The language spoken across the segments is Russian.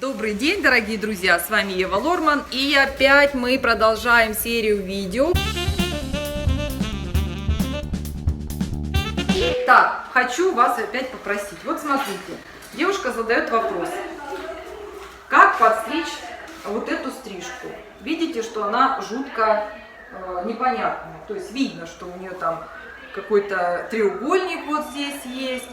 Добрый день, дорогие друзья, с вами Ева Лорман, и опять мы продолжаем серию видео. Так, хочу вас опять попросить. Вот смотрите, девушка задает вопрос. Как подстричь вот эту стрижку? Видите, что она жутко непонятная. То есть видно, что у нее там какой-то треугольник вот здесь есть.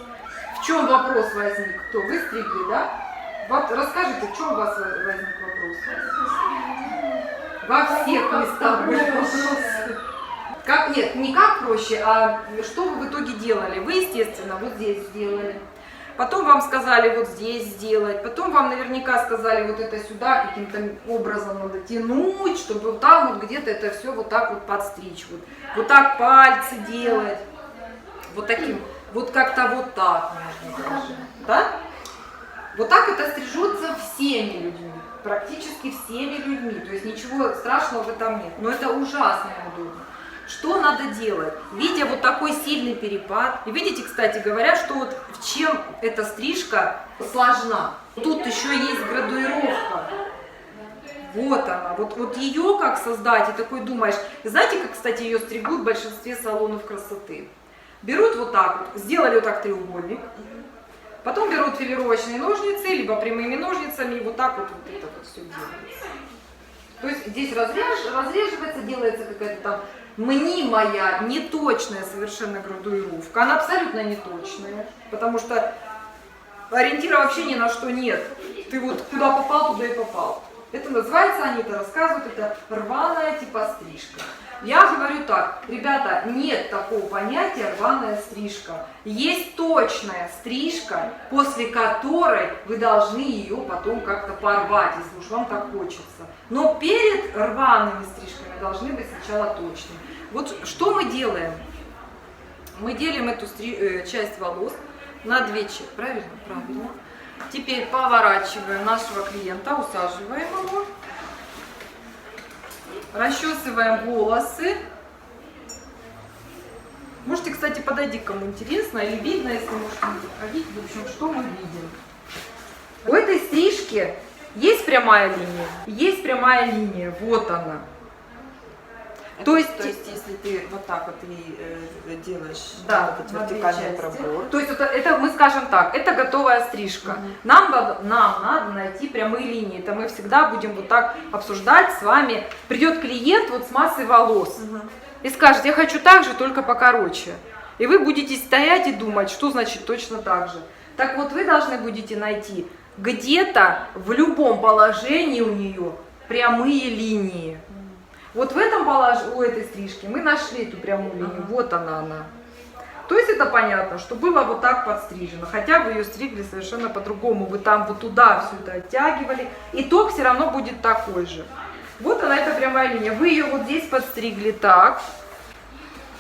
В чем вопрос возник? Кто? Вы стригли, да? Вот расскажите, в чем у вас возник вопрос? Во всех местах вопрос. Как, нет, не как проще, а что вы в итоге делали? Вы, естественно, вот здесь сделали. Потом вам сказали вот здесь сделать. Потом вам наверняка сказали вот это сюда каким-то образом надо тянуть, чтобы вот там вот где-то это все вот так вот подстричь. Вот так пальцы делать. Вот таким, вот как-то вот так можно даже. Да? Вот так это стрижется всеми людьми, практически всеми людьми, то есть ничего страшного в этом нет, но это ужасно неудобно. Что надо делать? Видя вот такой сильный перепад, и видите, кстати говоря, что вот в чем эта стрижка сложна. Тут еще есть градуировка. Вот она, вот ее как создать, и такой думаешь, знаете, как, кстати, ее стригут в большинстве салонов красоты? Берут вот так вот, сделали вот так треугольник. Потом берут филировочные ножницы, либо прямыми ножницами, и вот так вот это вот все делается. То есть здесь разреживается, делается какая-то там мнимая, неточная совершенно градуировка. Она абсолютно неточная, потому что ориентира вообще ни на что нет. Ты вот куда попал, туда и попал. Это называется, они это рассказывают, это рваная типа стрижка. Я говорю так, ребята, нет такого понятия рваная стрижка. Есть точная стрижка, после которой вы должны ее потом как-то порвать, если уж вам так хочется. Но перед рваными стрижками должны быть сначала точные. Вот что мы делаем? Мы делим эту часть волос на две части, правильно? Правильно. Теперь поворачиваем нашего клиента, усаживаем его. Расчесываем волосы. Можете, кстати, подойти, кому интересно, или видно, если можете подходить. В общем, что мы видим? У этой стрижки есть прямая линия. Есть прямая линия. Вот она. То есть, если ты вот так вот и делаешь, да, этот вертикальный пробор. То есть это мы скажем так, это готовая стрижка. Нам надо найти прямые линии. Это мы всегда будем вот так обсуждать с вами. Придет клиент вот с массой волос и скажет, я хочу так же, только покороче. И вы будете стоять и думать, что значит точно так же. Так вот вы должны будете найти где-то в любом положении у нее прямые линии. Вот в этом положении, у этой стрижки мы нашли эту прямую линию, вот она. То есть это понятно, что было вот так подстрижено, хотя вы ее стригли совершенно по-другому, вы там вот туда все это оттягивали, итог все равно будет такой же. Вот она, эта прямая линия, вы ее вот здесь подстригли так,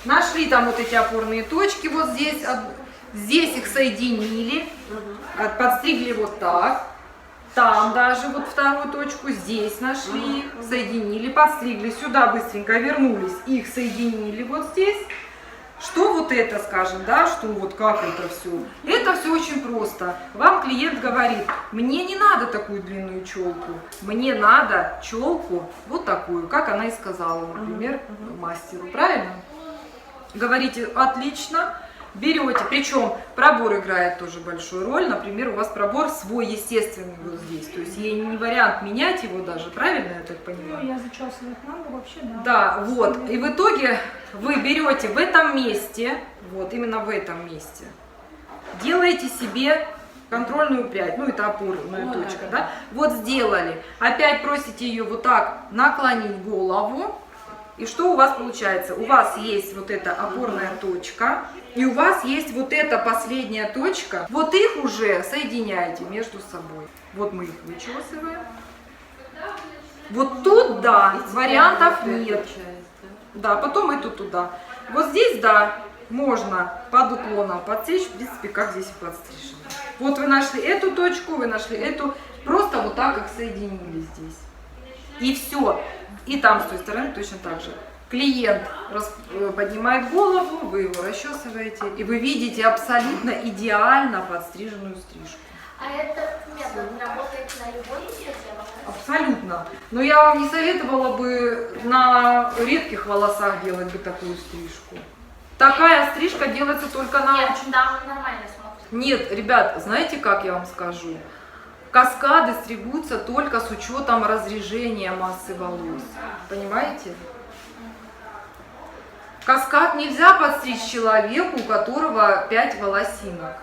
нашли там вот эти опорные точки, вот здесь, здесь их соединили, подстригли вот так. Там даже вот вторую точку, здесь нашли их, соединили, подстригли, сюда быстренько вернулись, их соединили вот здесь. Что вот это, скажем, да, что вот как это все? Это все очень просто. Вам клиент говорит, мне не надо такую длинную челку, мне надо челку вот такую, как она и сказала, например, мастеру, правильно? Говорите, отлично. Берете, причем пробор играет тоже большую роль, например, у вас пробор свой естественный вот здесь, то есть ей не вариант менять его даже, правильно я так понимаю? Ну, я зачесывать надо вообще, да. Да, вот, и в итоге вы берете в этом месте, вот именно в этом месте, делаете себе контрольную прядь, ну это опорная точка, да, вот сделали, опять просите ее вот так наклонить голову. И что у вас получается? У вас есть вот эта опорная точка, и у вас есть вот эта последняя точка. Вот их уже соединяете между собой. Вот мы их вычесываем. Вот тут, да, вариантов нет. Да, потом эту туда. Вот здесь, да, можно под уклоном подсечь, в принципе, как здесь и подстрижено. Вот вы нашли эту точку, вы нашли эту. Просто вот так их соединили здесь. И все. И там с той стороны точно так же. Клиент поднимает голову, вы его расчесываете, и вы видите абсолютно идеально подстриженную стрижку. А этот метод работает на любой цвет волос? Абсолютно. Но я вам не советовала бы на редких волосах делать бы такую стрижку. Такая стрижка делается только на Нет, очень... там нормально смотрится. Нет, ребят, знаете, как я вам скажу? Каскады стригутся только с учетом разрежения массы волос. Понимаете? Каскад нельзя подстричь человеку, у которого 5 волосинок.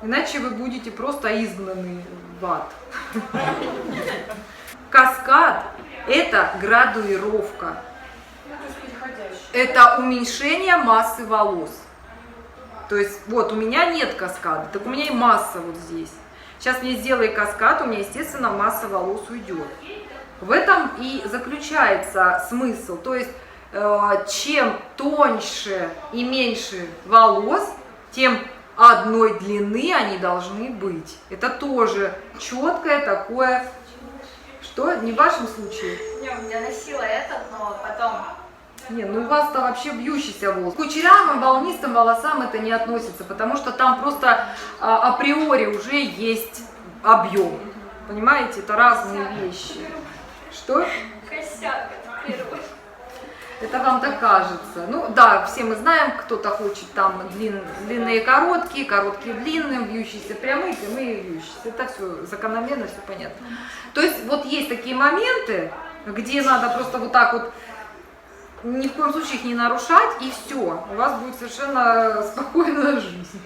Иначе вы будете просто изгнаны в ад. Каскад – это градуировка. Это уменьшение массы волос. То есть вот у меня нет каскада, так у меня и масса вот здесь. Сейчас мне сделай каскад, у меня, естественно, масса волос уйдет. В этом и заключается смысл. То есть чем тоньше и меньше волос, тем одной длины они должны быть. Это тоже четкое такое, что не в вашем случае. Не, у меня носила этот, но потом... Не, ну у вас-то вообще бьющийся волос. К кучерявым, волнистым волосам это не относится, потому что там просто априори уже есть объем. Понимаете, это разные вещи. Что? Косяк, это первый. Это вам так кажется. Ну да, все мы знаем, кто-то хочет там длинные короткие, короткие длинные, вьющиеся прямые, прямые вьющиеся. Это все закономерно, все понятно. То есть вот есть такие моменты, где надо просто вот так вот ни в коем случае их не нарушать, и все. У вас будет совершенно спокойная жизнь.